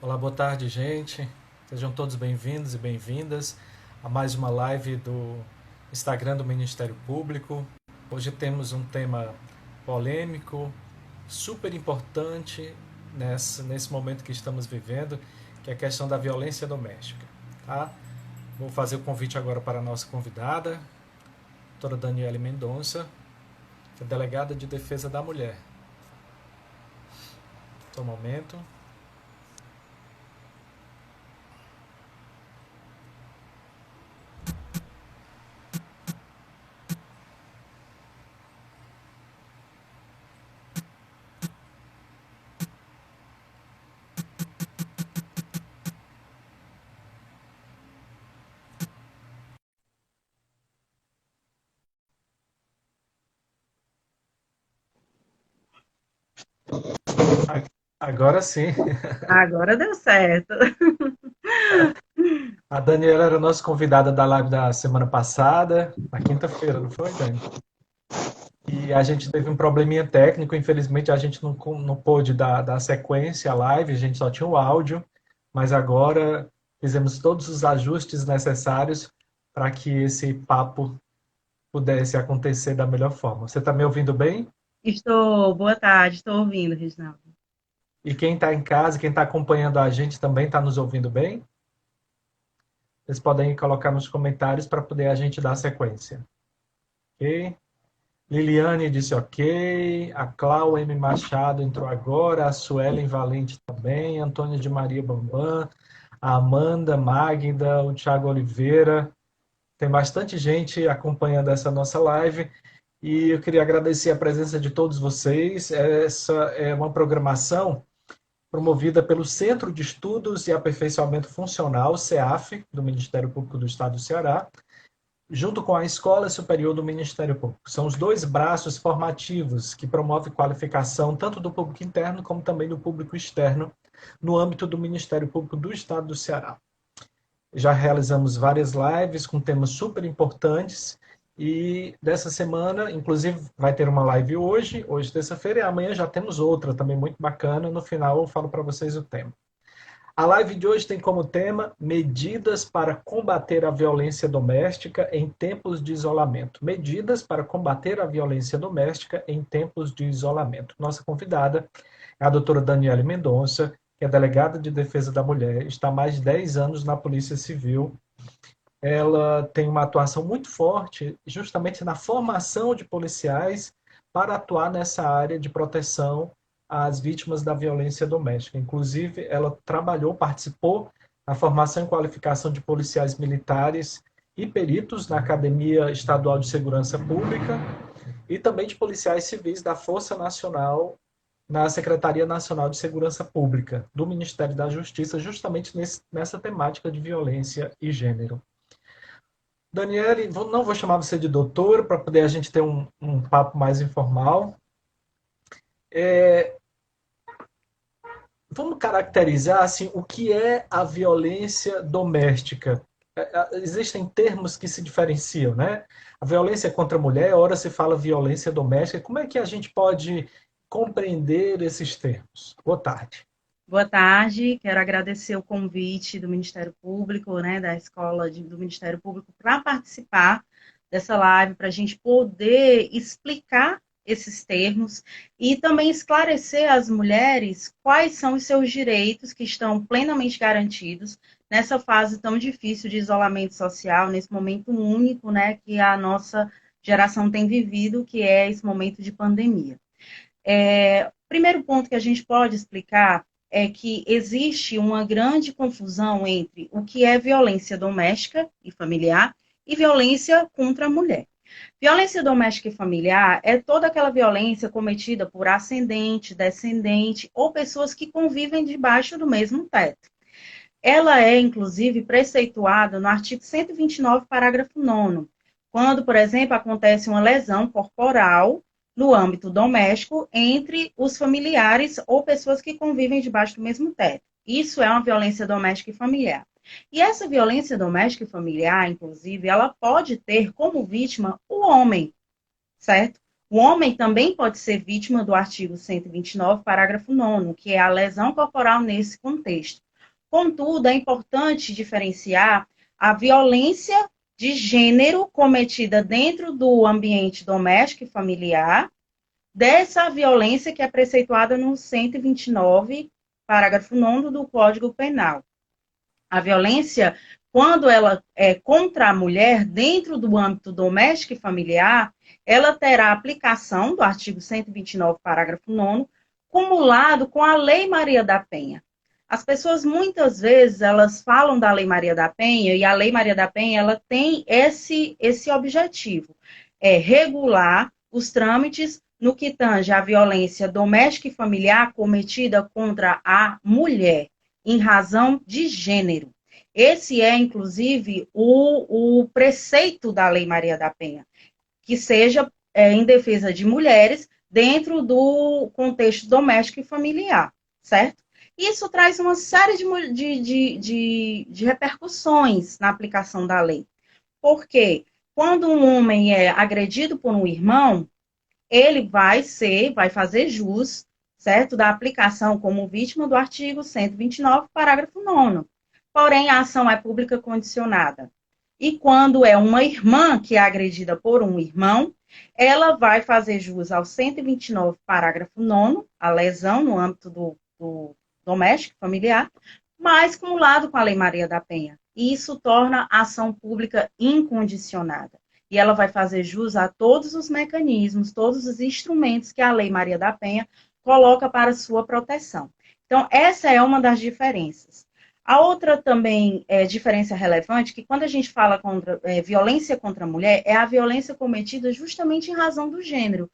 Olá, boa tarde, gente. Sejam todos bem-vindos e bem-vindas a mais uma live do Instagram do Ministério Público. Hoje temos um tema polêmico, super importante nesse momento que estamos vivendo, que é a questão da violência doméstica. Tá? Vou fazer o convite agora para a nossa convidada, a doutora Daniele Mendonça, que é delegada de defesa da mulher. Só um momento. Agora sim. Agora deu certo. A Daniela era nossa convidada da live da semana passada, na quinta-feira, não foi, Dani? E a gente teve um probleminha técnico, infelizmente a gente não pôde dar sequência à live, a gente só tinha o áudio, mas agora fizemos todos os ajustes necessários para que esse papo pudesse acontecer da melhor forma. Você está me ouvindo bem? Boa tarde, estou ouvindo, Reginaldo. E quem está em casa, quem está acompanhando a gente também está nos ouvindo bem? Vocês podem colocar nos comentários para poder a gente dar sequência. Ok? Liliane disse ok, a Clau M. Machado entrou agora, a Suelen Valente também, Antônia de Maria Bambam, a Amanda, Magda, o Thiago Oliveira. Tem bastante gente acompanhando essa nossa live e eu queria agradecer a presença de todos vocês. Essa é uma programação promovida pelo Centro de Estudos e Aperfeiçoamento Funcional, CEAF, do Ministério Público do Estado do Ceará, junto com a Escola Superior do Ministério Público. São os dois braços formativos que promovem qualificação tanto do público interno como também do público externo no âmbito do Ministério Público do Estado do Ceará. Já realizamos várias lives com temas super importantes e dessa semana, inclusive, vai ter uma live hoje terça-feira, e amanhã já temos outra também muito bacana. No final eu falo para vocês o tema. A live de hoje tem como tema medidas para combater a violência doméstica em tempos de isolamento. Medidas para combater a violência doméstica em tempos de isolamento. Nossa convidada é a doutora Daniele Mendonça, que é delegada de defesa da mulher, está há mais de 10 anos na Polícia Civil. Ela tem uma atuação muito forte justamente na formação de policiais para atuar nessa área de proteção às vítimas da violência doméstica. Inclusive, ela trabalhou, participou na formação e qualificação de policiais militares e peritos na Academia Estadual de Segurança Pública e também de policiais civis da Força Nacional na Secretaria Nacional de Segurança Pública do Ministério da Justiça, justamente nessa temática de violência e gênero. Daniele, não vou chamar você de doutor para poder a gente ter um papo mais informal. É, vamos caracterizar assim, o que é a violência doméstica. Existem termos que se diferenciam, né? A violência contra a mulher, ora se fala violência doméstica. Como é que a gente pode compreender esses termos? Boa tarde. Boa tarde, quero agradecer o convite do Ministério Público, né, da do Ministério Público, para participar dessa live, para a gente poder explicar esses termos e também esclarecer às mulheres quais são os seus direitos que estão plenamente garantidos nessa fase tão difícil de isolamento social, nesse momento único, né, que a nossa geração tem vivido, que é esse momento de pandemia. O primeiro ponto que a gente pode explicar é que existe uma grande confusão entre o que é violência doméstica e familiar e violência contra a mulher. Violência doméstica e familiar é toda aquela violência cometida por ascendente, descendente ou pessoas que convivem debaixo do mesmo teto. Ela é, inclusive, preceituada no artigo 129, parágrafo 9º, quando, por exemplo, acontece uma lesão corporal no âmbito doméstico entre os familiares ou pessoas que convivem debaixo do mesmo teto. Isso é uma violência doméstica e familiar. E essa violência doméstica e familiar, inclusive, ela pode ter como vítima o homem, certo? O homem também pode ser vítima do artigo 129, parágrafo 9º, que é a lesão corporal nesse contexto. Contudo, é importante diferenciar a violência de gênero cometida dentro do ambiente doméstico e familiar, dessa violência que é preceituada no 129, parágrafo 9º do Código Penal. A violência, quando ela é contra a mulher, dentro do âmbito doméstico e familiar, ela terá aplicação do artigo 129, parágrafo 9º, cumulado com a Lei Maria da Penha. As pessoas, muitas vezes, elas falam da Lei Maria da Penha, e a Lei Maria da Penha, ela tem esse objetivo, é regular os trâmites no que tange à violência doméstica e familiar cometida contra a mulher, em razão de gênero. Esse é, inclusive, o preceito da Lei Maria da Penha, que seja em defesa de mulheres dentro do contexto doméstico e familiar, certo? Isso traz uma série de repercussões na aplicação da lei. Porque quando um homem é agredido por um irmão, ele vai fazer jus, certo, da aplicação como vítima do artigo 129, parágrafo 9º. Porém, a ação é pública condicionada. E quando é uma irmã que é agredida por um irmão, ela vai fazer jus ao 129, parágrafo 9º, a lesão no âmbito do doméstico, familiar, mas cumulado com a Lei Maria da Penha. E isso torna a ação pública incondicionada. E ela vai fazer jus a todos os mecanismos, todos os instrumentos que a Lei Maria da Penha coloca para sua proteção. Então, essa é uma das diferenças. A outra também diferença relevante, que quando a gente fala contra violência contra a mulher, é a violência cometida justamente em razão do gênero,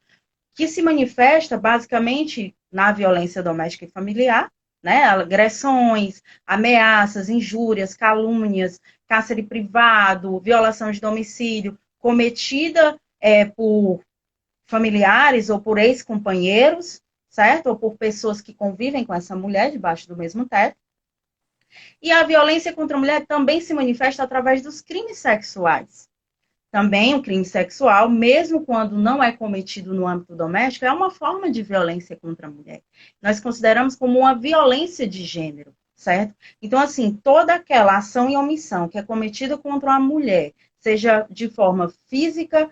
que se manifesta basicamente na violência doméstica e familiar, né? Agressões, ameaças, injúrias, calúnias, cárcere privado, violação de domicílio, cometida por familiares ou por ex-companheiros, certo? Ou por pessoas que convivem com essa mulher debaixo do mesmo teto. E a violência contra a mulher também se manifesta através dos crimes sexuais. Também o crime sexual, mesmo quando não é cometido no âmbito doméstico, é uma forma de violência contra a mulher. Nós consideramos como uma violência de gênero, certo? Então, assim, toda aquela ação e omissão que é cometida contra a mulher, seja de forma física,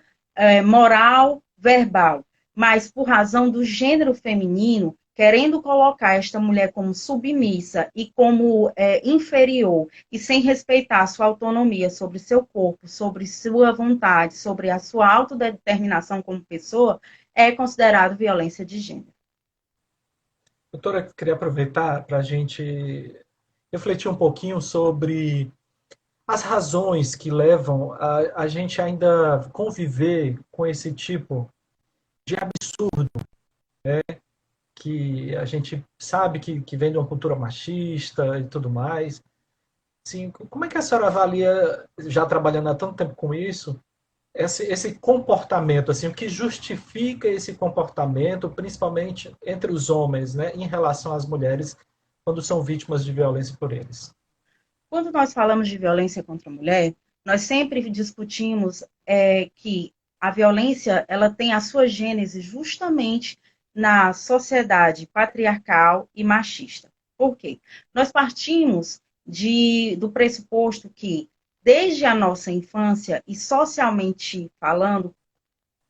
moral, verbal, mas por razão do gênero feminino, querendo colocar esta mulher como submissa e como inferior, e sem respeitar a sua autonomia sobre seu corpo, sobre sua vontade, sobre a sua autodeterminação como pessoa, é considerado violência de gênero. Doutora, eu queria aproveitar para a gente refletir um pouquinho sobre as razões que levam a gente ainda conviver com esse tipo de absurdo, né? Que a gente sabe que vem de uma cultura machista e tudo mais. Assim, como é que a senhora avalia, já trabalhando há tanto tempo com isso, esse comportamento, assim, o que justifica esse comportamento, principalmente entre os homens, né, em relação às mulheres, quando são vítimas de violência por eles? Quando nós falamos de violência contra a mulher, nós sempre discutimos que a violência ela tem a sua gênese justamente na sociedade patriarcal e machista. Por quê? Nós partimos do pressuposto que, desde a nossa infância, e socialmente falando,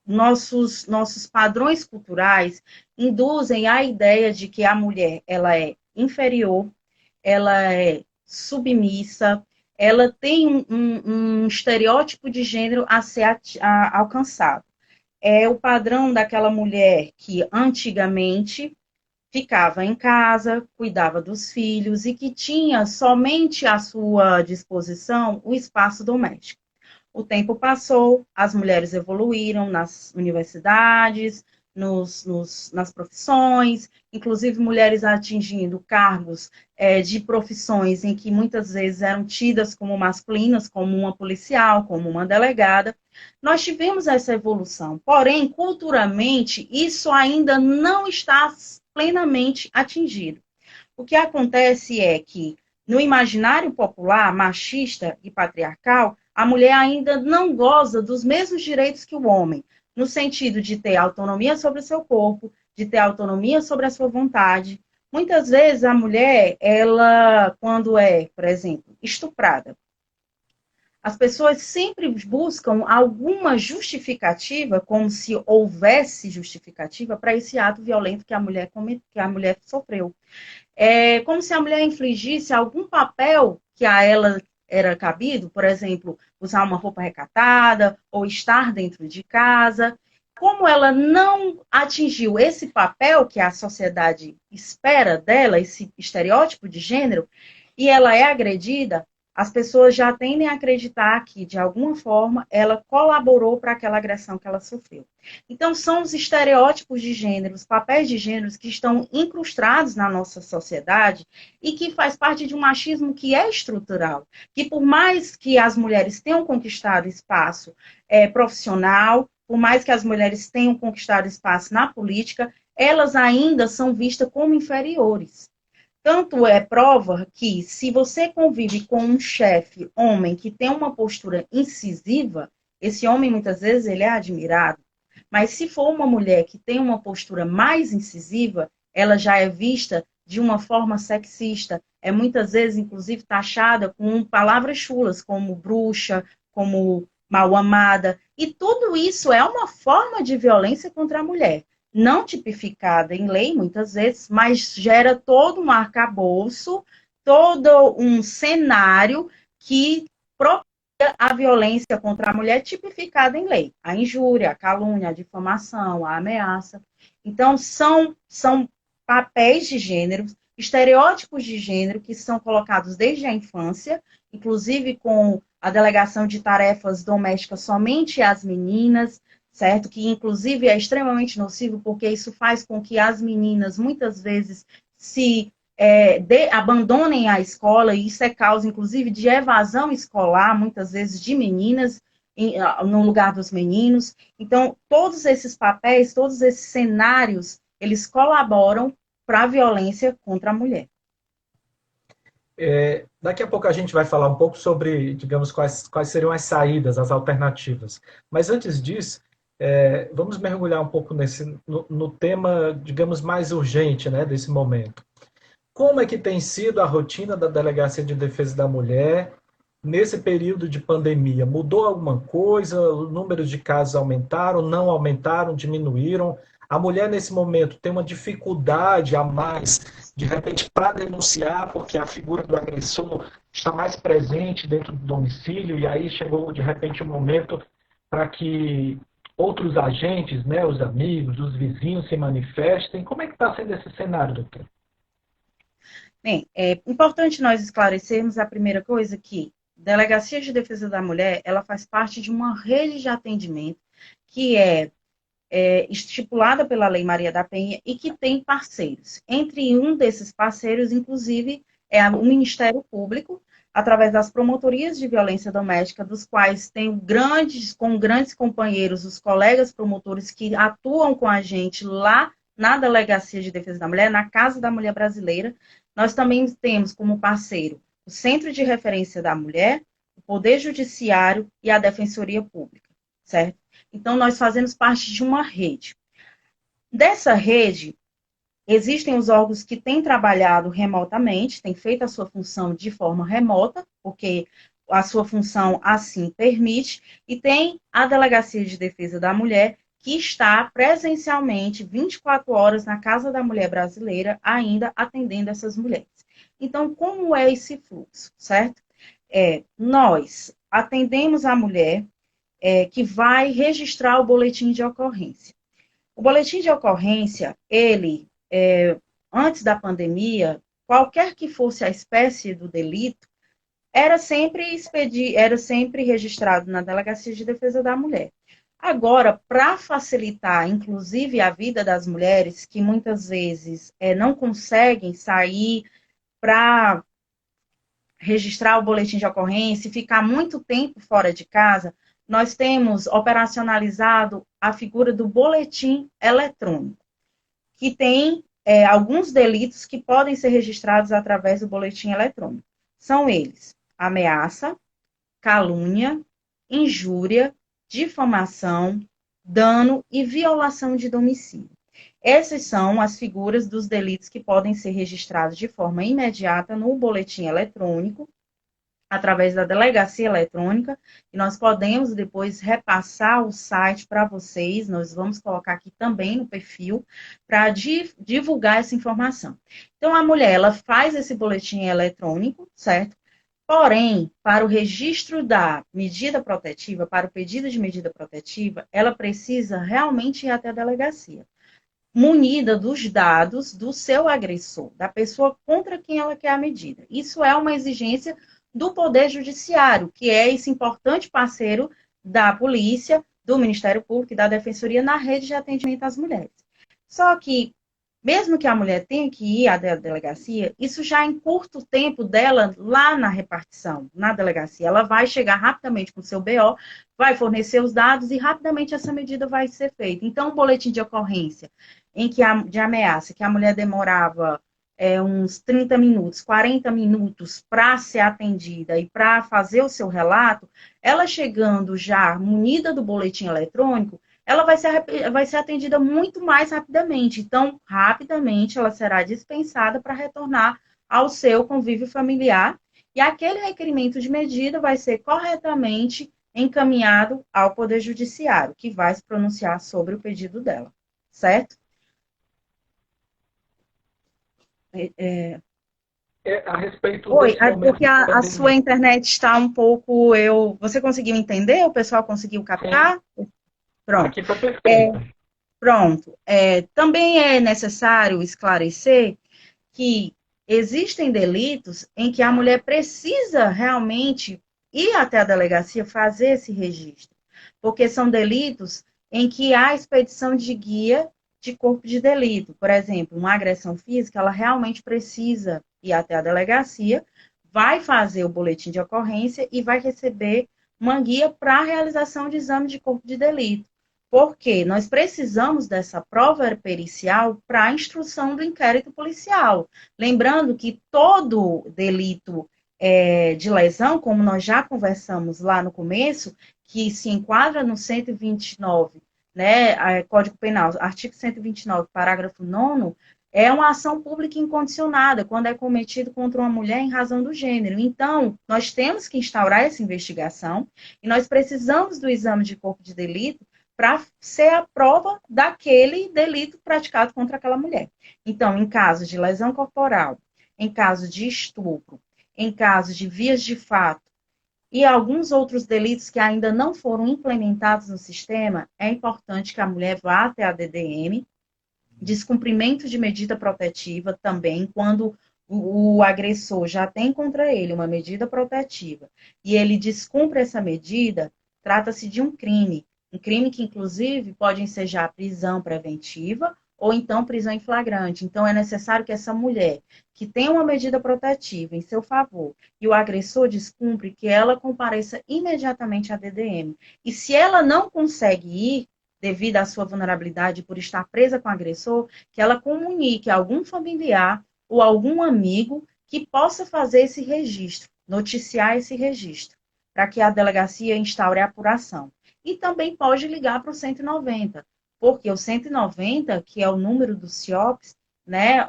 nossos padrões culturais induzem a ideia de que a mulher ela é inferior, ela é submissa, ela tem um estereótipo de gênero a ser alcançado. É o padrão daquela mulher que antigamente ficava em casa, cuidava dos filhos e que tinha somente à sua disposição o espaço doméstico. O tempo passou, as mulheres evoluíram nas universidades, nas profissões, inclusive mulheres atingindo cargos de profissões em que muitas vezes eram tidas como masculinas, como uma policial, como uma delegada. Nós tivemos essa evolução, porém, culturalmente, isso ainda não está plenamente atingido. O que acontece é que, no imaginário popular, machista e patriarcal, a mulher ainda não goza dos mesmos direitos que o homem, no sentido de ter autonomia sobre o seu corpo, de ter autonomia sobre a sua vontade, Muitas vezes a mulher, ela, quando é, por exemplo, estuprada, as pessoas sempre buscam alguma justificativa, como se houvesse justificativa para esse ato violento que a mulher sofreu. É como se a mulher infligisse algum papel que a ela era cabido, por exemplo, usar uma roupa recatada ou estar dentro de casa. Como ela não atingiu esse papel que a sociedade espera dela, esse estereótipo de gênero, e ela é agredida, as pessoas já tendem a acreditar que, de alguma forma, ela colaborou para aquela agressão que ela sofreu. Então, são os estereótipos de gênero, os papéis de gêneros que estão incrustados na nossa sociedade e que faz parte de um machismo que é estrutural, que por mais que as mulheres tenham conquistado espaço profissional, por mais que as mulheres tenham conquistado espaço na política, elas ainda são vistas como inferiores. Tanto é prova que, se você convive com um chefe homem que tem uma postura incisiva, esse homem muitas vezes ele é admirado. Mas se for uma mulher que tem uma postura mais incisiva, ela já é vista de uma forma sexista. É muitas vezes, inclusive, taxada com palavras chulas, como bruxa, como mal amada. E tudo isso é uma forma de violência contra a mulher não tipificada em lei, muitas vezes, mas gera todo um arcabouço, todo um cenário que propõe a violência contra a mulher tipificada em lei. A injúria, a calúnia, a difamação, a ameaça. Então, são papéis de gênero, estereótipos de gênero que são colocados desde a infância, inclusive com a delegação de tarefas domésticas somente às meninas, certo? Que inclusive é extremamente nocivo, porque isso faz com que as meninas muitas vezes se abandonem a escola, e isso é causa, inclusive, de evasão escolar, muitas vezes de meninas no lugar dos meninos. Então, todos esses papéis, todos esses cenários, eles colaboram para a violência contra a mulher. Daqui a pouco a gente vai falar um pouco sobre, digamos, quais seriam as saídas, as alternativas. Mas antes disso, vamos mergulhar um pouco no tema, digamos, mais urgente, né, desse momento. Como é que tem sido a rotina da Delegacia de Defesa da Mulher nesse período de pandemia? Mudou alguma coisa? Os números de casos aumentaram, não aumentaram, diminuíram? A mulher, nesse momento, tem uma dificuldade a mais, de repente, para denunciar, porque a figura do agressor está mais presente dentro do domicílio, e aí chegou, de repente, o momento para que outros agentes, né, os amigos, os vizinhos se manifestem. Como é que está sendo esse cenário, doutor? Bem, é importante nós esclarecermos a primeira coisa que Delegacia de Defesa da Mulher, ela faz parte de uma rede de atendimento que é estipulada pela Lei Maria da Penha e que tem parceiros. Entre um desses parceiros, inclusive, é o Ministério Público, através das promotorias de violência doméstica, dos quais tem com grandes companheiros, os colegas promotores que atuam com a gente lá na Delegacia de Defesa da Mulher, na Casa da Mulher Brasileira. Nós também temos como parceiro o Centro de Referência da Mulher, o Poder Judiciário e a Defensoria Pública, certo? Então, nós fazemos parte de uma rede. Dessa rede, existem os órgãos que têm trabalhado remotamente, têm feito a sua função de forma remota, porque a sua função assim permite, e tem a Delegacia de Defesa da Mulher, que está presencialmente 24 horas na Casa da Mulher Brasileira, ainda atendendo essas mulheres. Então, como é esse fluxo, certo? Nós atendemos a mulher que vai registrar o boletim de ocorrência. O boletim de ocorrência, ele, antes da pandemia, qualquer que fosse a espécie do delito, era sempre registrado na Delegacia de Defesa da Mulher. Agora, para facilitar, inclusive, a vida das mulheres, que muitas vezes não conseguem sair para registrar o boletim de ocorrência e ficar muito tempo fora de casa, nós temos operacionalizado a figura do boletim eletrônico, que tem alguns delitos que podem ser registrados através do boletim eletrônico. São eles: ameaça, calúnia, injúria, difamação, dano e violação de domicílio. Essas são as figuras dos delitos que podem ser registrados de forma imediata no boletim eletrônico, através da delegacia eletrônica, e nós podemos depois repassar o site para vocês, nós vamos colocar aqui também no perfil, para divulgar essa informação. Então, a mulher, ela faz esse boletim eletrônico, certo? Porém, para o registro da medida protetiva, para o pedido de medida protetiva, ela precisa realmente ir até a delegacia, munida dos dados do seu agressor, da pessoa contra quem ela quer a medida. Isso é uma exigência do Poder Judiciário, que é esse importante parceiro da polícia, do Ministério Público e da Defensoria na rede de atendimento às mulheres. Só que, mesmo que a mulher tenha que ir à delegacia, isso já encurta o tempo dela lá na repartição, na delegacia. Ela vai chegar rapidamente com o seu BO, vai fornecer os dados e rapidamente essa medida vai ser feita. Então, o boletim de ocorrência de ameaça, que a mulher demorava uns 30 minutos, 40 minutos para ser atendida e para fazer o seu relato, ela chegando já munida do boletim eletrônico, ela vai ser atendida muito mais rapidamente. Então, rapidamente, ela será dispensada para retornar ao seu convívio familiar e aquele requerimento de medida vai ser corretamente encaminhado ao Poder Judiciário, que vai se pronunciar sobre o pedido dela, certo? A respeito Oi, desse momento porque de a sua pandemia. internet está um pouco. Você conseguiu entender? O pessoal conseguiu Sim, captar? Pronto. aqui está perfeito. Pronto. Também é necessário esclarecer que existem delitos em que a mulher precisa realmente ir até a delegacia fazer esse registro, porque são delitos em que há expedição de guia de corpo de delito. Por exemplo, uma agressão física, ela realmente precisa ir até a delegacia, vai fazer o boletim de ocorrência e vai receber uma guia para a realização de exame de corpo de delito. Porque nós precisamos dessa prova pericial para a instrução do inquérito policial. Lembrando que todo delito de lesão, como nós já conversamos lá no começo, que se enquadra no 129, né, Código Penal, artigo 129, parágrafo 9º, é uma ação pública incondicionada, quando é cometido contra uma mulher em razão do gênero. Então, nós temos que instaurar essa investigação e nós precisamos do exame de corpo de delito para ser a prova daquele delito praticado contra aquela mulher. Então, em caso de lesão corporal, em caso de estupro, em caso de vias de fato e alguns outros delitos que ainda não foram implementados no sistema, é importante que a mulher vá até a DDM, descumprimento de medida protetiva também, quando o agressor já tem contra ele uma medida protetiva e ele descumpre essa medida, trata-se de um crime que, inclusive, pode ensejar prisão preventiva ou então prisão em flagrante. Então, é necessário que essa mulher, que tem uma medida protetiva em seu favor, e o agressor descumpre, que ela compareça imediatamente à DDM. E se ela não consegue ir, devido à sua vulnerabilidade por estar presa com o agressor, que ela comunique a algum familiar ou algum amigo que possa fazer esse registro, noticiar esse registro, para que a delegacia instaure a apuração. E também pode ligar para o 190, porque o 190, que é o número do CIOPS, né,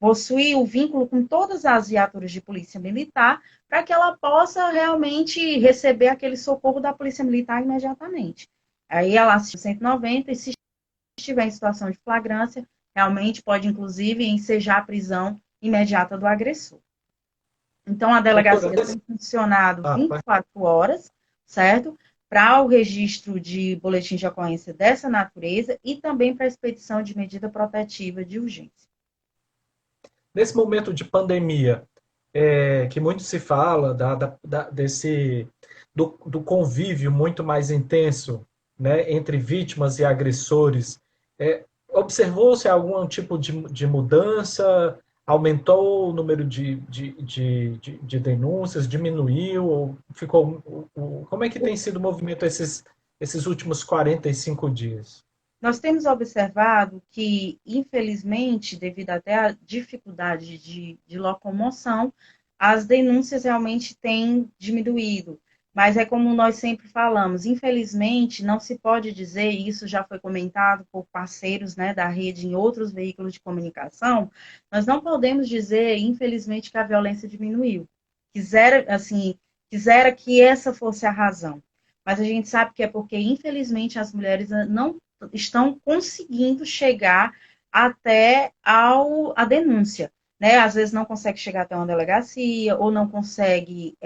possui o vínculo com todas as viaturas de polícia militar, para que ela possa realmente receber aquele socorro da polícia militar imediatamente. Aí ela assiste o 190 e se estiver em situação de flagrância, realmente pode, inclusive, ensejar a prisão imediata do agressor. Então, a delegacia tem funcionado 24 horas, certo? Para o registro de boletim de ocorrência dessa natureza e também para a expedição de medida protetiva de urgência. Nesse momento de pandemia, que muito se fala do convívio muito mais intenso, né, entre vítimas e agressores, observou-se algum tipo de mudança? Aumentou o número de denúncias? Diminuiu? Ou ficou, como é que tem sido o movimento esses últimos 45 dias? Nós temos observado que, infelizmente, devido até à dificuldade de locomoção, as denúncias realmente têm diminuído. Mas é como nós sempre falamos, infelizmente, não se pode dizer, e isso já foi comentado por parceiros, né, da rede em outros veículos de comunicação, nós não podemos dizer, infelizmente, que a violência diminuiu. Quisera que essa fosse a razão. Mas a gente sabe que é porque, infelizmente, as mulheres não estão conseguindo chegar até a denúncia. Né? Às vezes não consegue chegar até uma delegacia, ou não consegue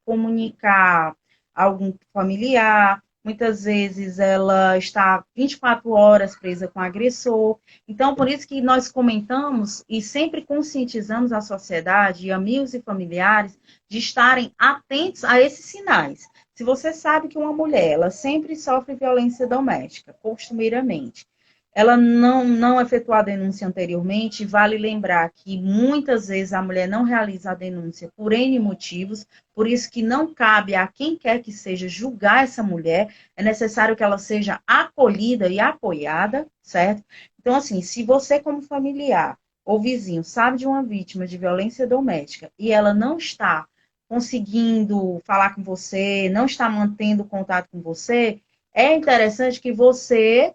comunicar algum familiar, muitas vezes ela está 24 horas presa com o agressor. Então, por isso que nós comentamos e sempre conscientizamos a sociedade, e amigos e familiares, de estarem atentos a esses sinais. Se você sabe que uma mulher, ela sempre sofre violência doméstica, costumeiramente, ela não efetuou a denúncia anteriormente, vale lembrar que muitas vezes a mulher não realiza a denúncia por N motivos, por isso que não cabe a quem quer que seja julgar essa mulher, é necessário que ela seja acolhida e apoiada, certo? Então, assim, se você como familiar ou vizinho sabe de uma vítima de violência doméstica e ela não está conseguindo falar com você, não está mantendo contato com você, é interessante que você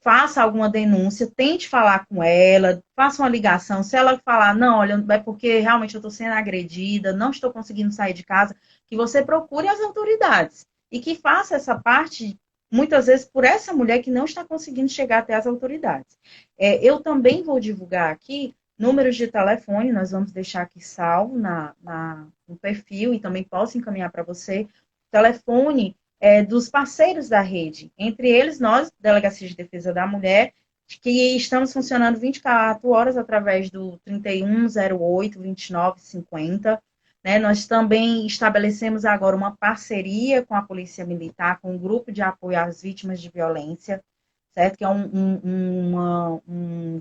faça alguma denúncia, tente falar com ela, faça uma ligação. Se ela falar, não, olha, é porque realmente eu estou sendo agredida, não estou conseguindo sair de casa, que você procure as autoridades e que faça essa parte, muitas vezes, por essa mulher que não está conseguindo chegar até as autoridades. Eu também vou divulgar aqui números de telefone, nós vamos deixar aqui salvo no perfil e também posso encaminhar para você. Telefone dos parceiros da rede, entre eles nós, Delegacia de Defesa da Mulher, que estamos funcionando 24 horas através do 3108-2950. Né? Nós também estabelecemos agora uma parceria com a Polícia Militar, com um grupo de apoio às vítimas de violência, certo? Que é um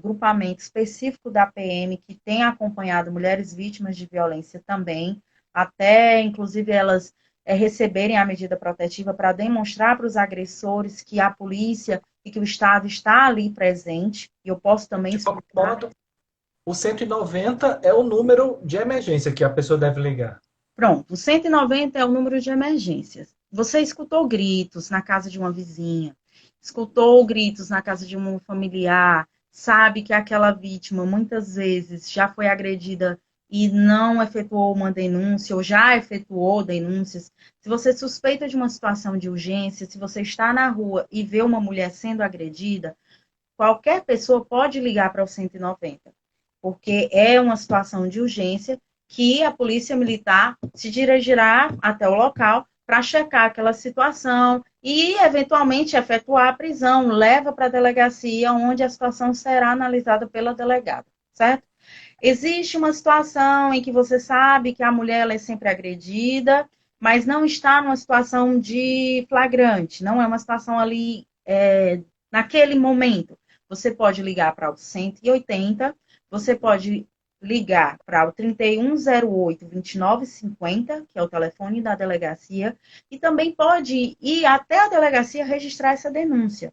grupamento específico da PM que tem acompanhado mulheres vítimas de violência também, até, inclusive, elas receberem a medida protetiva para demonstrar para os agressores que a polícia e que o Estado está ali presente. E eu posso também De qualquer explicar. modo, o 190 é o número de emergência que a pessoa deve ligar. Pronto, o 190 é o número de emergências. Você escutou gritos na casa de uma vizinha, escutou gritos na casa de um familiar, sabe que aquela vítima muitas vezes já foi agredida e não efetuou uma denúncia ou já efetuou denúncias. Se você suspeita de uma situação de urgência, se você está na rua e vê uma mulher sendo agredida, qualquer pessoa pode ligar para o 190, porque é uma situação de urgência que a Polícia Militar se dirigirá até o local para checar aquela situação e, eventualmente, efetuar a prisão, leva para a delegacia, onde a situação será analisada pela delegada, certo? Existe uma situação em que você sabe que a mulher ela é sempre agredida, mas não está numa situação de flagrante, não é uma situação ali naquele momento. Você pode ligar para o 180, você pode ligar para o 3108-2950, que é o telefone da delegacia, e também pode ir até a delegacia registrar essa denúncia.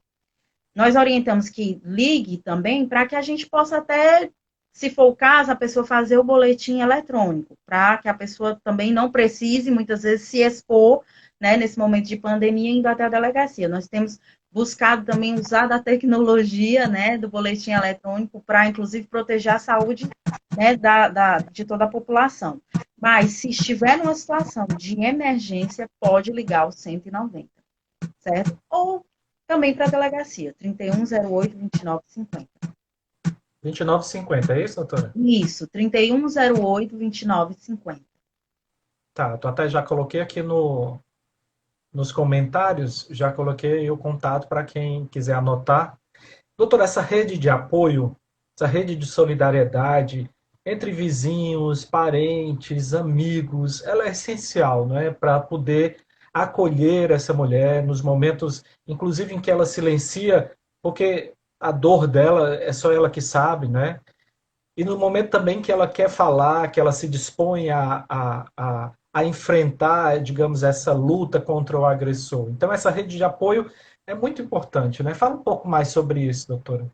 Nós orientamos que ligue também para que a gente possa até, se for o caso, a pessoa fazer o boletim eletrônico, para que a pessoa também não precise, muitas vezes, se expor, né, nesse momento de pandemia, indo até a delegacia. Nós temos buscado também usar da tecnologia, né, do boletim eletrônico, para, inclusive, proteger a saúde, né, de toda a população. Mas, se estiver numa situação de emergência, pode ligar o 190, certo? Ou também para a delegacia, 3108-2950. 29,50, é isso, doutora? Isso, 3108-2950. Tá, eu até já coloquei aqui nos comentários, já coloquei o contato para quem quiser anotar. Doutora, essa rede de apoio, essa rede de solidariedade entre vizinhos, parentes, amigos, ela é essencial, não é? Para poder acolher essa mulher nos momentos, inclusive em que ela silencia, porque a dor dela é só ela que sabe, né? E no momento também que ela quer falar, que ela se dispõe a enfrentar, digamos, essa luta contra o agressor. Então, essa rede de apoio é muito importante, né? Fala um pouco mais sobre isso, doutora.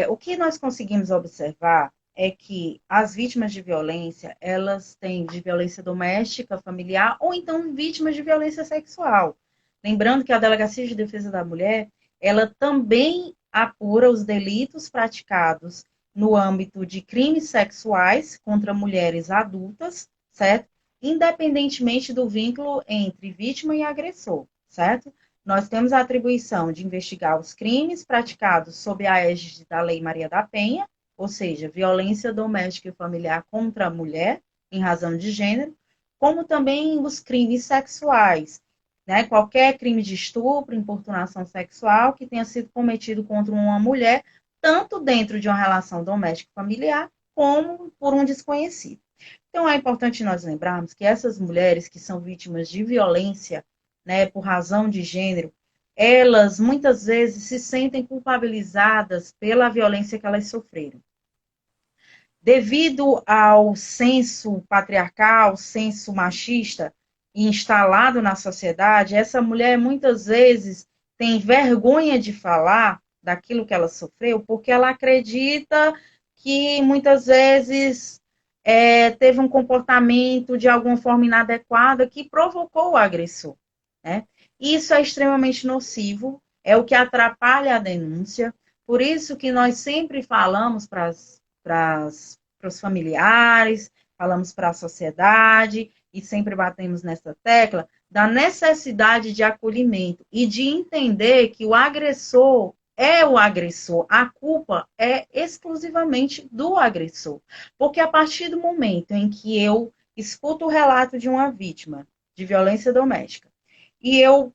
O que nós conseguimos observar é que as vítimas de violência, elas têm de violência doméstica, familiar, ou então vítimas de violência sexual. Lembrando que a Delegacia de Defesa da Mulher, ela também apura os delitos praticados no âmbito de crimes sexuais contra mulheres adultas, certo? Independentemente do vínculo entre vítima e agressor, certo? Nós temos a atribuição de investigar os crimes praticados sob a égide da Lei Maria da Penha, ou seja, violência doméstica e familiar contra a mulher, em razão de gênero, como também os crimes sexuais, né? Qualquer crime de estupro, importunação sexual que tenha sido cometido contra uma mulher, tanto dentro de uma relação doméstica familiar, como por um desconhecido. Então, é importante nós lembrarmos que essas mulheres que são vítimas de violência, né, por razão de gênero, elas muitas vezes se sentem culpabilizadas pela violência que elas sofreram. Devido ao senso patriarcal, senso machista instalado na sociedade, essa mulher muitas vezes tem vergonha de falar daquilo que ela sofreu, porque ela acredita que muitas vezes teve um comportamento de alguma forma inadequada que provocou o agressor, né? Isso é extremamente nocivo, é o que atrapalha a denúncia, por isso que nós sempre falamos para os familiares, falamos para a sociedade e sempre batemos nessa tecla da necessidade de acolhimento e de entender que o agressor é o agressor, a culpa é exclusivamente do agressor. Porque a partir do momento em que eu escuto o relato de uma vítima de violência doméstica e eu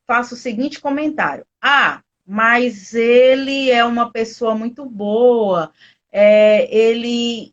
faço o seguinte comentário: ah, mas ele é uma pessoa muito boa,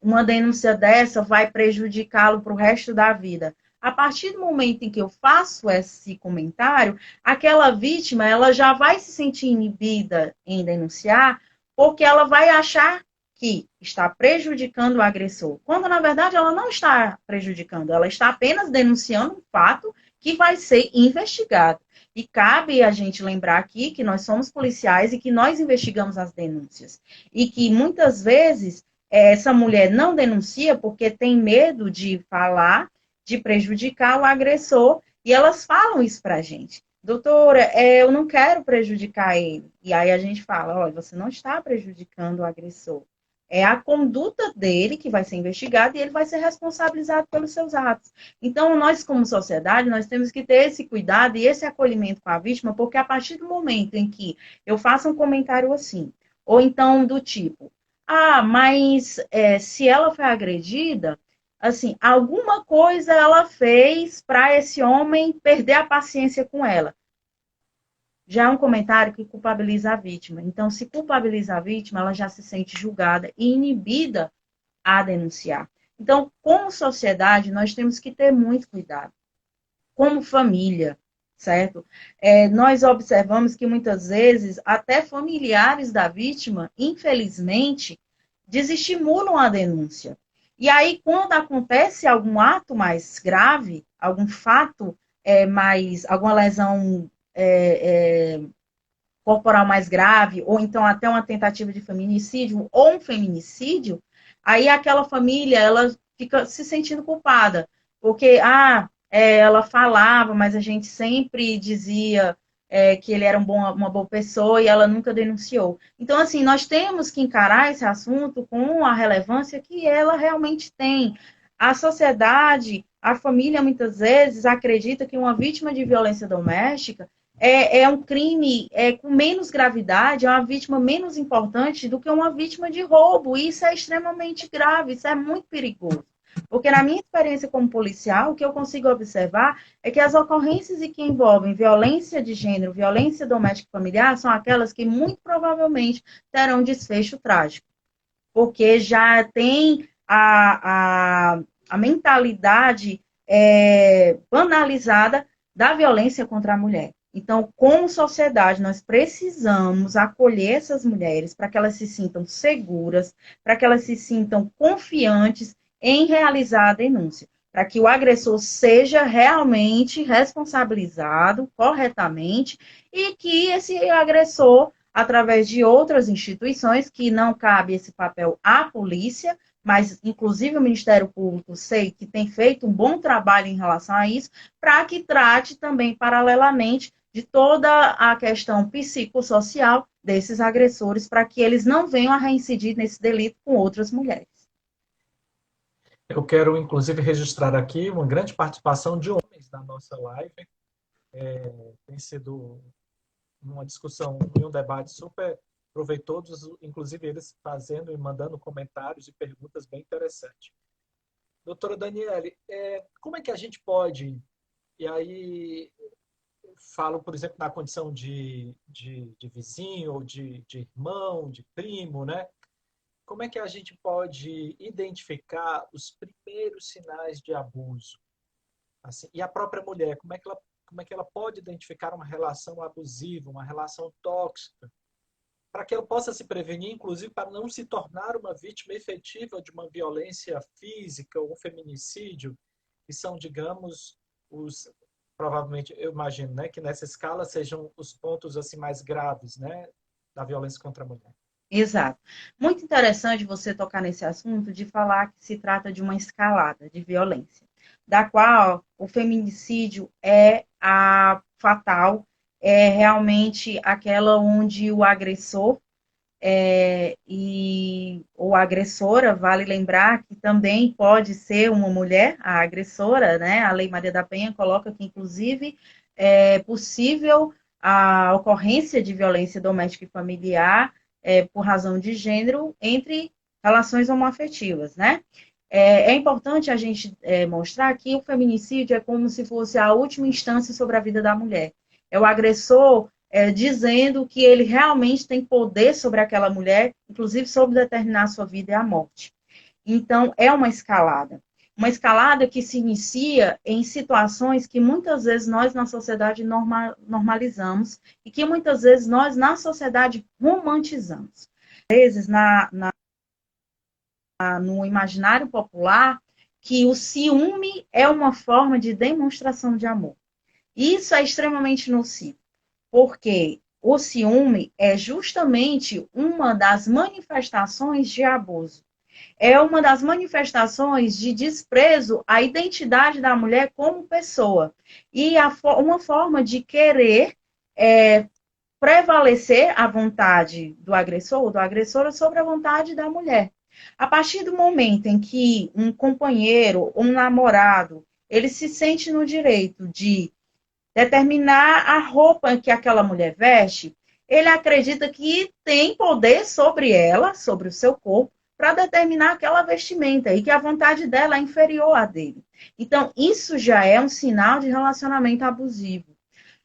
uma denúncia dessa vai prejudicá-lo para o resto da vida. A partir do momento em que eu faço esse comentário, aquela vítima ela já vai se sentir inibida em denunciar, porque ela vai achar que está prejudicando o agressor, quando na verdade ela não está prejudicando, ela está apenas denunciando um fato que vai ser investigado. E cabe a gente lembrar aqui que nós somos policiais e que nós investigamos as denúncias. E que muitas vezes essa mulher não denuncia porque tem medo de falar, de prejudicar o agressor, e elas falam isso pra gente. Doutora, eu não quero prejudicar ele. E aí a gente fala, olha, você não está prejudicando o agressor. É a conduta dele que vai ser investigada e ele vai ser responsabilizado pelos seus atos. Então, nós, como sociedade, nós temos que ter esse cuidado e esse acolhimento com a vítima, porque a partir do momento em que eu faço um comentário assim, ou então do tipo, ah, mas se ela foi agredida, assim, alguma coisa ela fez para esse homem perder a paciência com ela. Já é um comentário que culpabiliza a vítima. Então, se culpabiliza a vítima, ela já se sente julgada e inibida a denunciar. Então, como sociedade, nós temos que ter muito cuidado. Como família, certo? Nós observamos que muitas vezes até familiares da vítima, infelizmente, desestimulam a denúncia. E aí, quando acontece algum ato mais grave, algum fato alguma lesão corporal mais grave, ou então até uma tentativa de feminicídio ou um feminicídio, aí aquela família ela fica se sentindo culpada, porque ela falava, mas a gente sempre dizia que ele era uma boa pessoa e ela nunca denunciou. Então, assim, nós temos que encarar esse assunto com a relevância que ela realmente tem. A sociedade, a família, muitas vezes, acredita que uma vítima de violência doméstica é um crime com menos gravidade, é uma vítima menos importante do que uma vítima de roubo. E isso é extremamente grave, isso é muito perigoso. Porque na minha experiência como policial, o que eu consigo observar é que as ocorrências que envolvem violência de gênero, violência doméstica e familiar, são aquelas que muito provavelmente terão desfecho trágico. Porque já tem a mentalidade banalizada da violência contra a mulher. Então, como sociedade, nós precisamos acolher essas mulheres para que elas se sintam seguras, para que elas se sintam confiantes em realizar a denúncia, para que o agressor seja realmente responsabilizado corretamente e que esse agressor através de outras instituições, que não cabe esse papel à polícia, mas, inclusive, o Ministério Público, sei que tem feito um bom trabalho em relação a isso, para que trate também, paralelamente, de toda a questão psicossocial desses agressores, para que eles não venham a reincidir nesse delito com outras mulheres. Eu quero, inclusive, registrar aqui uma grande participação de homens na nossa live. Tem sido uma discussão e um debate super proveitosos, inclusive eles fazendo e mandando comentários e perguntas bem interessantes. Doutora Daniele, como é que a gente pode, e aí falo, por exemplo, na condição de vizinho, ou de irmão, de primo, né? Como é que a gente pode identificar os primeiros sinais de abuso? Assim, e a própria mulher, como é que ela pode identificar uma relação abusiva, uma relação tóxica, para que ela possa se prevenir, inclusive para não se tornar uma vítima efetiva de uma violência física ou um feminicídio, que são, digamos, provavelmente, eu imagino, né, que nessa escala sejam os pontos assim mais graves, né, da violência contra a mulher. Exato. Muito interessante você tocar nesse assunto de falar que se trata de uma escalada de violência, da qual o feminicídio é a fatal, é realmente aquela onde o agressor ou agressora, vale lembrar que também pode ser uma mulher, a agressora, né? A Lei Maria da Penha coloca que, inclusive, é possível a ocorrência de violência doméstica e familiar por razão de gênero entre relações homoafetivas, né? É importante a gente mostrar que o feminicídio é como se fosse a última instância sobre a vida da mulher. É o agressor dizendo que ele realmente tem poder sobre aquela mulher, inclusive sobre determinar a sua vida e a morte. Então, é uma escalada. Uma escalada que se inicia em situações que muitas vezes nós na sociedade normalizamos e que muitas vezes nós na sociedade romantizamos. Às vezes, no imaginário popular, que o ciúme é uma forma de demonstração de amor. Isso é extremamente nocivo, porque o ciúme é justamente uma das manifestações de abuso. É uma das manifestações de desprezo à identidade da mulher como pessoa. E uma forma de querer prevalecer a vontade do agressor ou da agressora sobre a vontade da mulher. A partir do momento em que um companheiro, um namorado, ele se sente no direito de determinar a roupa que aquela mulher veste, ele acredita que tem poder sobre ela, sobre o seu corpo, para determinar aquela vestimenta e que a vontade dela é inferior à dele. Então, isso já é um sinal de relacionamento abusivo.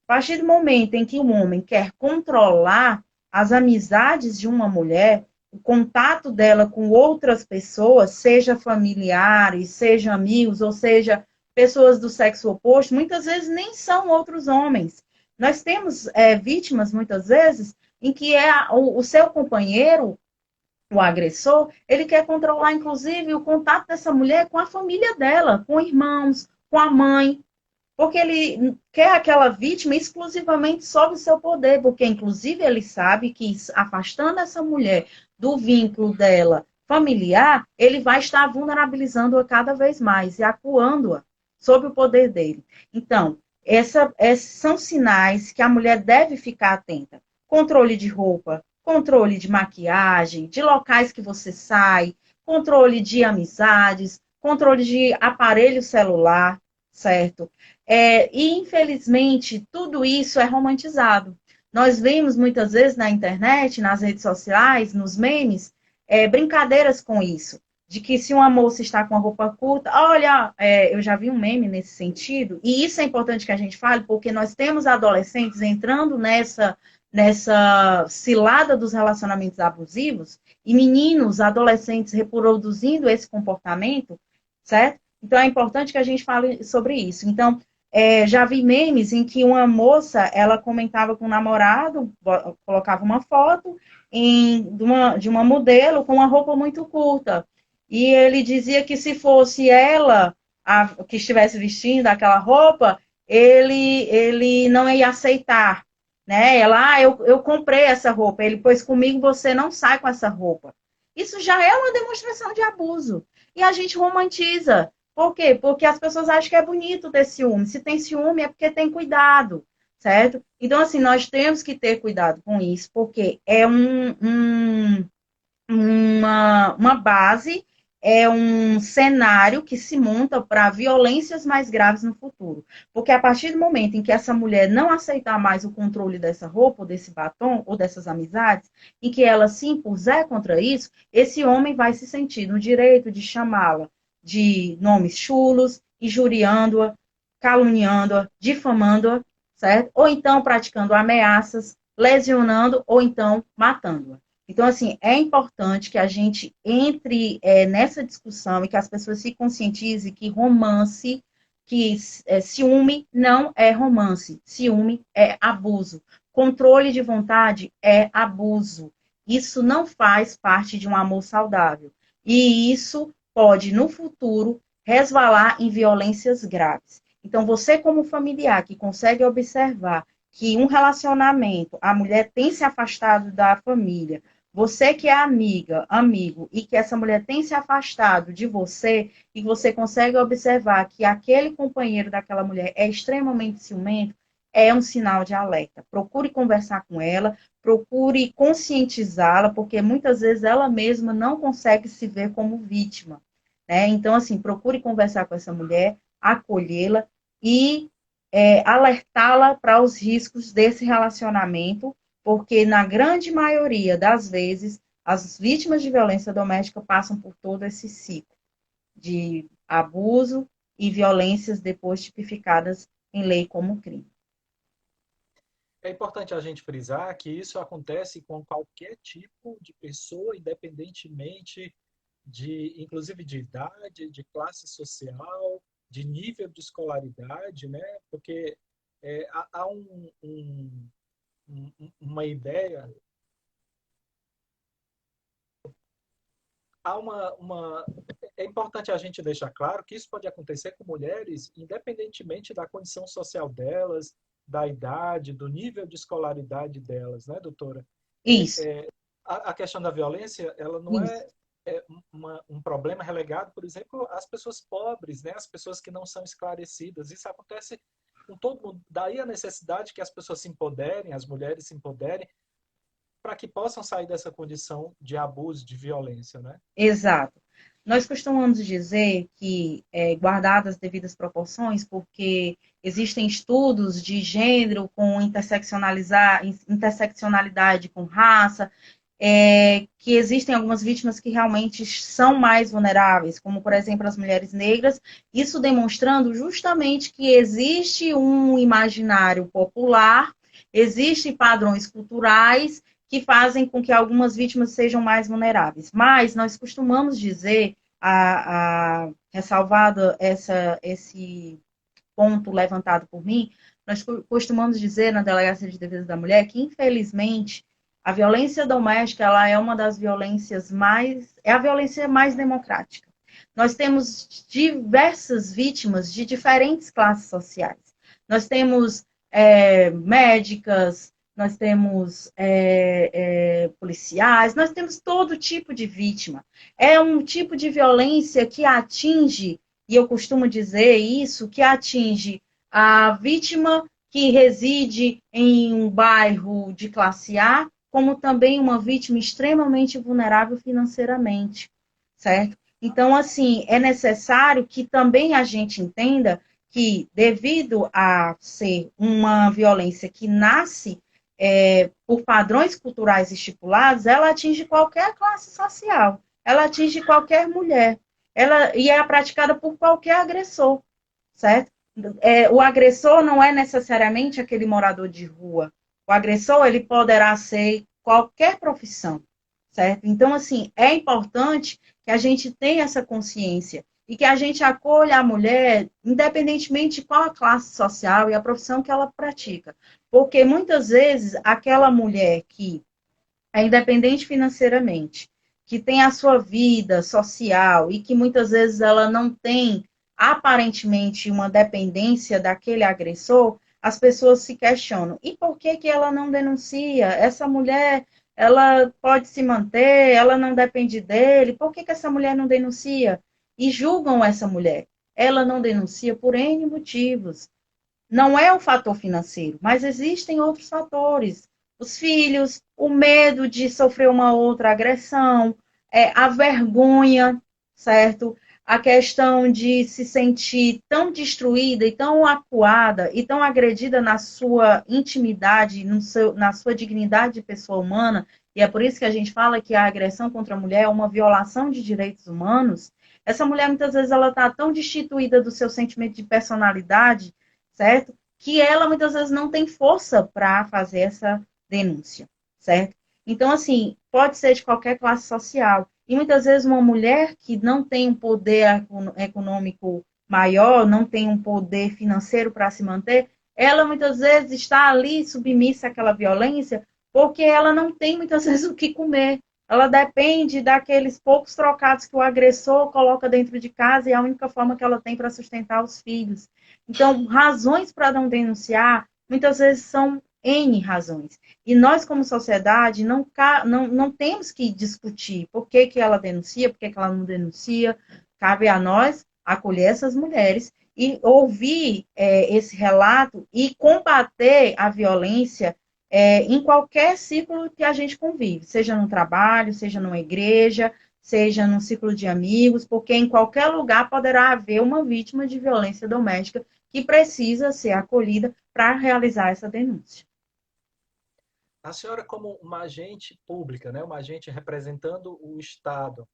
A partir do momento em que o homem quer controlar as amizades de uma mulher, o contato dela com outras pessoas, seja familiares, seja amigos, ou seja, pessoas do sexo oposto, muitas vezes nem são outros homens. Nós temos vítimas, muitas vezes, em que o seu companheiro, o agressor, ele quer controlar, inclusive, o contato dessa mulher com a família dela, com irmãos, com a mãe, porque ele quer aquela vítima exclusivamente sob o seu poder, porque, inclusive, ele sabe que afastando essa mulher do vínculo dela familiar, ele vai estar vulnerabilizando-a cada vez mais e acuando-a sob o poder dele. Então, esses são sinais que a mulher deve ficar atenta. Controle de roupa, controle de maquiagem, de locais que você sai, controle de amizades, controle de aparelho celular, certo? E, infelizmente, tudo isso é romantizado. Nós vemos muitas vezes na internet, nas redes sociais, nos memes, brincadeiras com isso. De que se uma moça está com a roupa curta, olha, eu já vi um meme nesse sentido, e isso é importante que a gente fale, porque nós temos adolescentes entrando nessa cilada dos relacionamentos abusivos, e meninos, adolescentes reproduzindo esse comportamento, certo? Então, é importante que a gente fale sobre isso. Então, já vi memes em que uma moça, ela comentava com o namorado, colocava uma foto de uma modelo com uma roupa muito curta. E ele dizia que se fosse ela que estivesse vestindo aquela roupa, ele não ia aceitar, né? Ela, eu comprei essa roupa, ele, pois comigo você não sai com essa roupa. Isso já é uma demonstração de abuso. E a gente romantiza. Por quê? Porque as pessoas acham que é bonito ter ciúme. Se tem ciúme é porque tem cuidado, certo? Então, assim, nós temos que ter cuidado com isso, porque é uma base, é um cenário que se monta para violências mais graves no futuro. Porque a partir do momento em que essa mulher não aceitar mais o controle dessa roupa, ou desse batom, ou dessas amizades, em que ela se impuser contra isso, esse homem vai se sentir no direito de chamá-la de nomes chulos, injuriando-a, caluniando-a, difamando-a, certo? Ou então praticando ameaças, lesionando, ou então matando-a. Então, assim, é importante que a gente entre nessa discussão e que as pessoas se conscientizem que romance, que ciúme não é romance, ciúme é abuso. Controle de vontade é abuso. Isso não faz parte de um amor saudável. E isso pode, no futuro, resvalar em violências graves. Então, você, como familiar, que consegue observar que um relacionamento, a mulher tem se afastado da família, você que é amiga, amigo, e que essa mulher tem se afastado de você, e você consegue observar que aquele companheiro daquela mulher é extremamente ciumento, é um sinal de alerta. Procure conversar com ela, procure conscientizá-la, porque muitas vezes ela mesma não consegue se ver como vítima, né? Então, assim, procure conversar com essa mulher, acolhê-la e alertá-la para os riscos desse relacionamento, porque na grande maioria das vezes as vítimas de violência doméstica passam por todo esse ciclo de abuso e violências depois tipificadas em lei como crime. É importante a gente frisar que isso acontece com qualquer tipo de pessoa, independentemente inclusive de idade, de classe social, de nível de escolaridade, né? Porque há uma ideia, há é importante a gente deixar claro que isso pode acontecer com mulheres, independentemente da condição social delas, da idade, do nível de escolaridade delas, né, doutora? É, Isso, é, a questão da violência, ela não isso. é um problema relegado, por exemplo, às pessoas pobres, né, às pessoas que não são esclarecidas. Isso acontece com todo mundo. Daí a necessidade que as pessoas se empoderem, as mulheres se empoderem, para que possam sair dessa condição de abuso, de violência, né? Exato. Nós costumamos dizer que, guardadas as devidas proporções, porque existem estudos de gênero com interseccionalidade com raça, que existem algumas vítimas que realmente são mais vulneráveis, como, por exemplo, as mulheres negras, isso demonstrando justamente que existe um imaginário popular, existem padrões culturais que fazem com que algumas vítimas sejam mais vulneráveis. Mas nós costumamos dizer, ressalvado esse ponto levantado por mim, nós costumamos dizer na Delegacia de Defesa da Mulher que, infelizmente, a violência doméstica ela é uma das violências é a violência mais democrática. Nós temos diversas vítimas de diferentes classes sociais. Nós temos médicas, nós temos policiais, nós temos todo tipo de vítima. É um tipo de violência que atinge, e eu costumo dizer isso, que atinge a vítima que reside em um bairro de classe A, como também uma vítima extremamente vulnerável financeiramente, certo? Então, assim, é necessário que também a gente entenda que, devido a ser uma violência que nasce por padrões culturais estipulados, ela atinge qualquer classe social, ela atinge qualquer mulher, e é praticada por qualquer agressor, certo? O agressor não é necessariamente aquele morador de rua. O agressor, ele poderá ser qualquer profissão, certo? Então, assim, é importante que a gente tenha essa consciência e que a gente acolha a mulher, independentemente de qual a classe social e a profissão que ela pratica. Porque muitas vezes aquela mulher que é independente financeiramente, que tem a sua vida social e que muitas vezes ela não tem aparentemente uma dependência daquele agressor, as pessoas se questionam, e por que que ela não denuncia? Essa mulher, ela pode se manter, ela não depende dele, por que que essa mulher não denuncia? E julgam essa mulher. Ela não denuncia por N motivos. Não é o fator financeiro, mas existem outros fatores. Os filhos, o medo de sofrer uma outra agressão, a vergonha, certo? A questão de se sentir tão destruída e tão acuada e tão agredida na sua intimidade, na sua dignidade de pessoa humana, e é por isso que a gente fala que a agressão contra a mulher é uma violação de direitos humanos. Essa mulher, muitas vezes, ela está tão destituída do seu sentimento de personalidade, certo? Que ela muitas vezes não tem força para fazer essa denúncia, certo? Então, assim, pode ser de qualquer classe social. E muitas vezes uma mulher que não tem um poder econômico maior, não tem um poder financeiro para se manter, ela muitas vezes está ali submissa àquela violência porque ela não tem muitas vezes o que comer. Ela depende daqueles poucos trocados que o agressor coloca dentro de casa e é a única forma que ela tem para sustentar os filhos. Então, razões para não denunciar, muitas vezes são N razões. E nós, como sociedade, não temos que discutir por que, que ela denuncia, por que, que ela não denuncia. Cabe a nós acolher essas mulheres e ouvir esse relato e combater a violência em qualquer ciclo que a gente convive, seja no trabalho, seja numa igreja, seja num ciclo de amigos, porque em qualquer lugar poderá haver uma vítima de violência doméstica que precisa ser acolhida para realizar essa denúncia. A senhora, como uma agente pública, né, uma agente representando o Estado,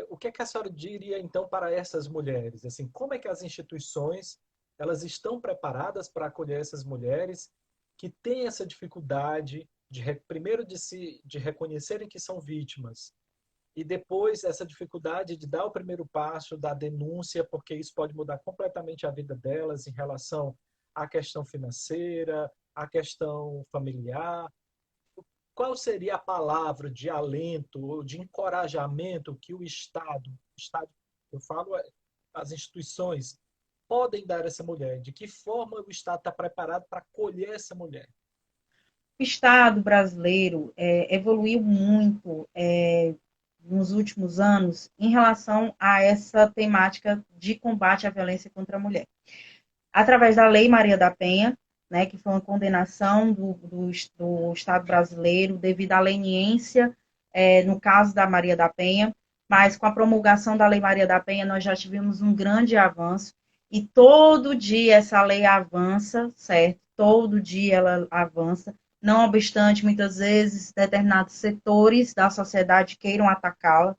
o que é que a senhora diria então para essas mulheres? Assim, como é que as instituições elas estão preparadas para acolher essas mulheres que têm essa dificuldade primeiro de reconhecerem que são vítimas e depois essa dificuldade de dar o primeiro passo da denúncia, porque isso pode mudar completamente a vida delas em relação à questão financeira, à questão familiar. Qual seria a palavra de alento ou de encorajamento que o Estado, eu falo, as instituições, podem dar a essa mulher? De que forma o Estado está preparado para acolher essa mulher? O Estado brasileiro evoluiu muito nos últimos anos em relação a essa temática de combate à violência contra a mulher. Através da Lei Maria da Penha, né, que foi uma condenação do Estado brasileiro devido à leniência, no caso da Maria da Penha, mas com a promulgação da Lei Maria da Penha nós já tivemos um grande avanço e todo dia essa lei avança, certo? Todo dia ela avança, não obstante muitas vezes determinados setores da sociedade queiram atacá-la,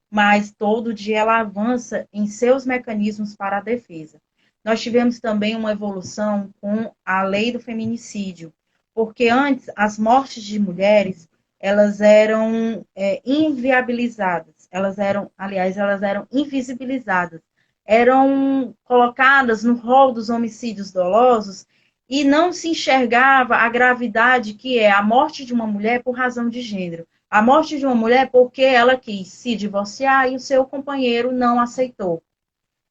mas todo dia ela avança em seus mecanismos para a defesa. Nós tivemos também uma evolução com a lei do feminicídio, porque antes as mortes de mulheres elas eram inviabilizadas, elas eram invisibilizadas, eram colocadas no rol dos homicídios dolosos e não se enxergava a gravidade que é a morte de uma mulher por razão de gênero. A morte de uma mulher porque ela quis se divorciar e o seu companheiro não aceitou.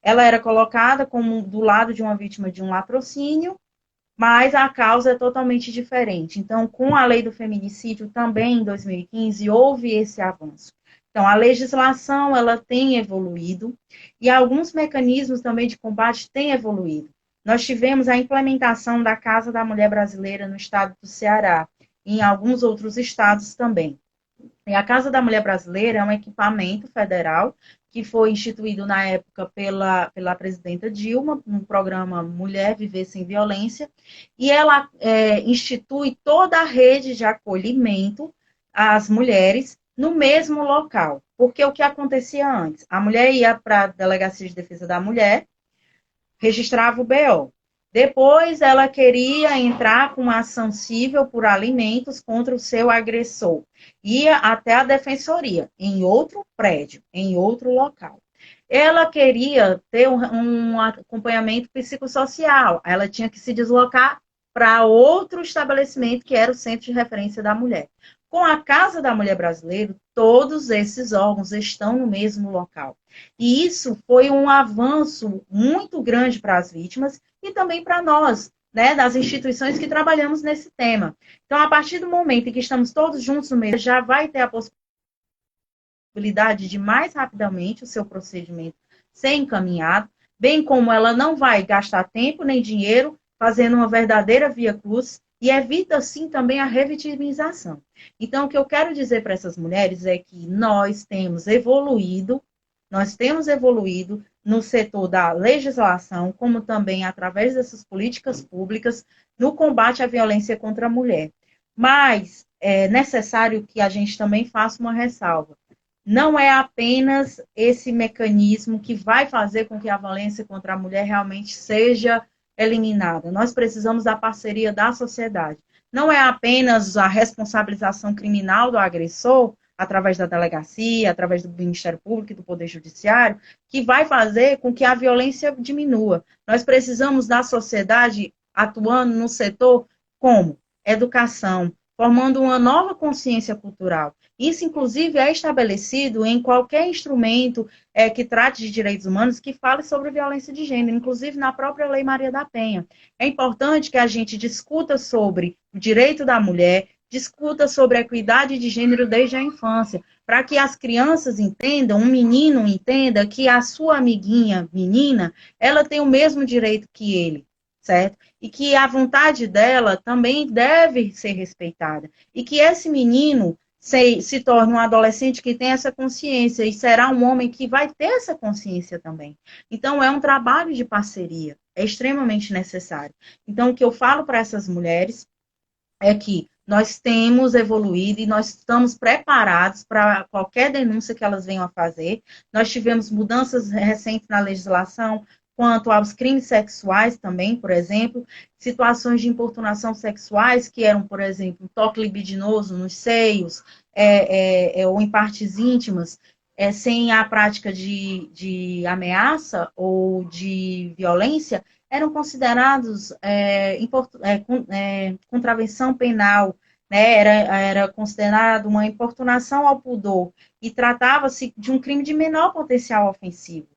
Ela era colocada como do lado de uma vítima de um latrocínio, mas a causa é totalmente diferente. Então, com a lei do feminicídio, também em 2015, houve esse avanço. Então, a legislação ela tem evoluído e alguns mecanismos também de combate têm evoluído. Nós tivemos a implementação da Casa da Mulher Brasileira no estado do Ceará, e em alguns outros estados também. E a Casa da Mulher Brasileira é um equipamento federal que foi instituído na época pela presidenta Dilma, no programa Mulher Viver Sem Violência, e ela institui toda a rede de acolhimento às mulheres no mesmo local. Porque o que acontecia antes? A mulher ia para a Delegacia de Defesa da Mulher, registrava o BO. Depois, ela queria entrar com uma ação civil por alimentos contra o seu agressor. Ia até a defensoria, em outro prédio, em outro local. Ela queria ter um acompanhamento psicossocial. Ela tinha que se deslocar para outro estabelecimento, que era o Centro de Referência da Mulher. Com a Casa da Mulher Brasileira, todos esses órgãos estão no mesmo local. E isso foi um avanço muito grande para as vítimas e também para nós, né, das instituições que trabalhamos nesse tema. Então, a partir do momento em que estamos todos juntos no meio, já vai ter a possibilidade de mais rapidamente o seu procedimento ser encaminhado, bem como ela não vai gastar tempo nem dinheiro fazendo uma verdadeira via cruz e evita, assim, também a revitimização. Então, o que eu quero dizer para essas mulheres é que nós temos evoluído no setor da legislação, como também através dessas políticas públicas, no combate à violência contra a mulher. Mas é necessário que a gente também faça uma ressalva. Não é apenas esse mecanismo que vai fazer com que a violência contra a mulher realmente seja eliminada. Nós precisamos da parceria da sociedade. Não é apenas a responsabilização criminal do agressor, através da delegacia, através do Ministério Público e do Poder Judiciário, que vai fazer com que a violência diminua. Nós precisamos da sociedade atuando no setor como educação, formando uma nova consciência cultural. Isso, inclusive, é estabelecido em qualquer instrumento que trate de direitos humanos que fale sobre violência de gênero, inclusive na própria Lei Maria da Penha. É importante que a gente discuta sobre o direito da mulher, discuta sobre a equidade de gênero desde a infância, para que as crianças entendam, um menino entenda que a sua amiguinha menina, ela tem o mesmo direito que ele, certo? E que a vontade dela também deve ser respeitada. E que esse menino se torne um adolescente que tem essa consciência e será um homem que vai ter essa consciência também. Então, é um trabalho de parceria, é extremamente necessário. Então, o que eu falo para essas mulheres é que nós temos evoluído e nós estamos preparados para qualquer denúncia que elas venham a fazer. Nós tivemos mudanças recentes na legislação quanto aos crimes sexuais também, por exemplo, situações de importunação sexuais, que eram, por exemplo, toque libidinoso nos seios ou em partes íntimas, sem a prática de ameaça ou de violência, eram considerados contravenção penal, né? Era considerado uma importunação ao pudor e tratava-se de um crime de menor potencial ofensivo.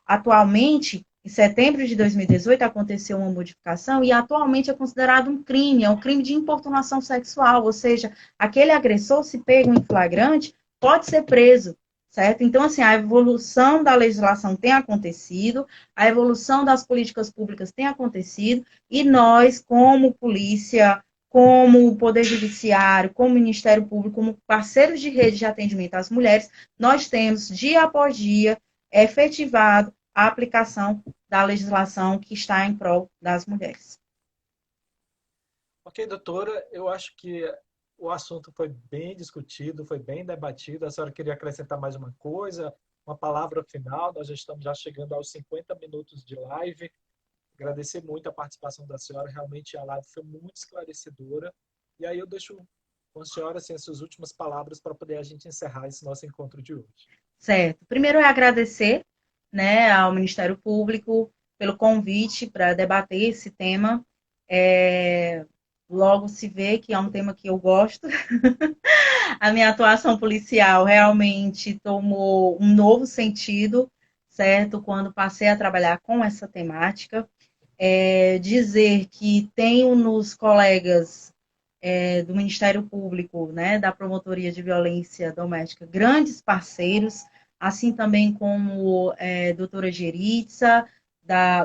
Atualmente, em setembro de 2018, aconteceu uma modificação e atualmente é considerado um crime, é um crime de importunação sexual, ou seja, aquele agressor, se pego em flagrante, pode ser preso, certo? Então, assim, a evolução da legislação tem acontecido, a evolução das políticas públicas tem acontecido, e nós, como polícia, como Poder Judiciário, como Ministério Público, como parceiros de rede de atendimento às mulheres, nós temos, dia após dia, efetivado a aplicação da legislação que está em prol das mulheres. Ok, doutora, eu acho que o assunto foi bem discutido, foi bem debatido. A senhora queria acrescentar mais uma coisa, uma palavra final? Nós já estamos chegando aos 50 minutos de live. Agradecer muito a participação da senhora, realmente a live foi muito esclarecedora. E aí eu deixo com a senhora assim, as suas últimas palavras para poder a gente encerrar esse nosso encontro de hoje. Certo. Primeiro é agradecer, né, ao Ministério Público pelo convite para debater esse tema. Logo se vê que é um tema que eu gosto. A minha atuação policial realmente tomou um novo sentido, certo? Quando passei a trabalhar com essa temática. Dizer que tenho nos colegas do Ministério Público, né, da Promotoria de Violência Doméstica, grandes parceiros, assim também como doutora Geritza,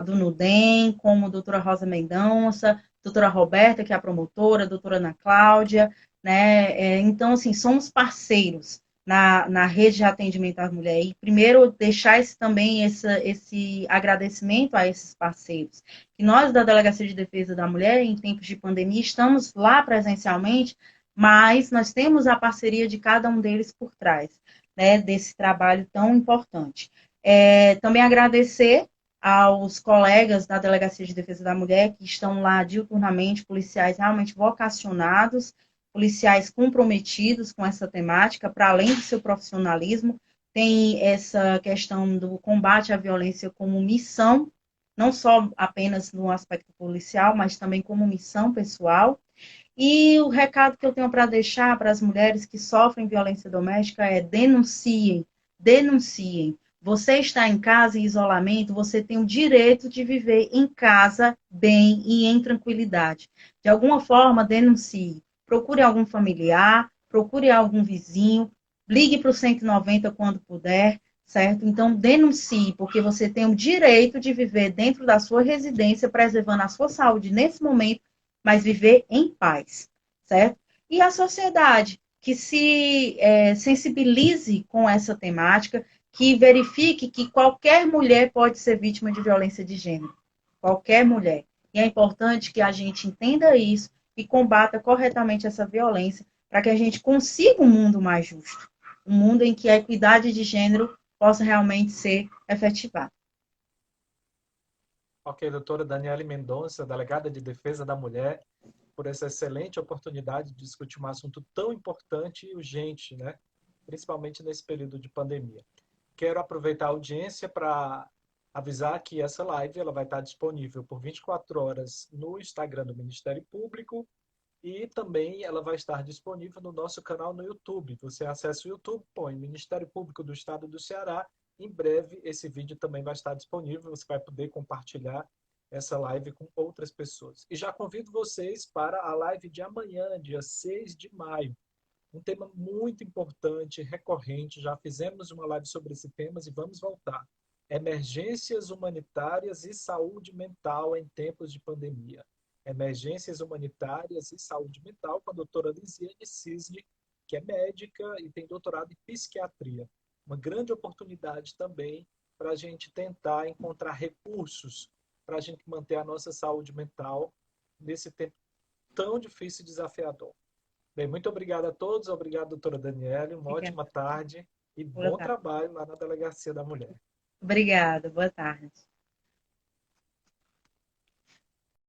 do NUDEM, como doutora Rosa Mendonça, doutora Roberta, que é a promotora, doutora Ana Cláudia, né? Então, assim, somos parceiros na rede de atendimento às mulheres. E primeiro, deixar esse agradecimento a esses parceiros. Que nós, da Delegacia de Defesa da Mulher, em tempos de pandemia, estamos lá presencialmente, mas nós temos a parceria de cada um deles por trás, né, desse trabalho tão importante. Também agradecer aos colegas da Delegacia de Defesa da Mulher que estão lá diuturnamente, policiais realmente vocacionados, policiais comprometidos com essa temática, para além do seu profissionalismo, tem essa questão do combate à violência como missão, não só apenas no aspecto policial, mas também como missão pessoal. E o recado que eu tenho para deixar para as mulheres que sofrem violência doméstica é denunciem, denunciem. Você está em casa em isolamento, você tem o direito de viver em casa bem e em tranquilidade. De alguma forma, denuncie. Procure algum familiar, procure algum vizinho, ligue para o 190 quando puder, certo? Então, denuncie, porque você tem o direito de viver dentro da sua residência, preservando a sua saúde nesse momento, mas viver em paz, certo? E a sociedade que se sensibilize com essa temática, que verifique que qualquer mulher pode ser vítima de violência de gênero. Qualquer mulher. E é importante que a gente entenda isso e combata corretamente essa violência para que a gente consiga um mundo mais justo. Um mundo em que a equidade de gênero possa realmente ser efetivada. Ok, doutora Daniele Mendonça, delegada de Defesa da Mulher, por essa excelente oportunidade de discutir um assunto tão importante e urgente, né? Principalmente nesse período de pandemia. Quero aproveitar a audiência para avisar que essa live ela vai estar disponível por 24 horas no Instagram do Ministério Público e também ela vai estar disponível no nosso canal no YouTube. Você acessa o YouTube, põe Ministério Público do Estado do Ceará. Em breve esse vídeo também vai estar disponível. Você vai poder compartilhar essa live com outras pessoas. E já convido vocês para a live de amanhã, dia 6 de maio. Um tema muito importante, recorrente. Já fizemos uma live sobre esse tema e vamos voltar. Emergências humanitárias e saúde mental em tempos de pandemia. Emergências humanitárias e saúde mental, com a doutora Lisiane Cisne, que é médica e tem doutorado em psiquiatria. Uma grande oportunidade também para a gente tentar encontrar recursos para a gente manter a nossa saúde mental nesse tempo tão difícil e desafiador. Bem, muito obrigado a todos. Obrigado, doutora Daniele. Uma Obrigada. ótima tarde e Boa bom tarde. trabalho lá na Delegacia da Mulher. Obrigada. Boa tarde.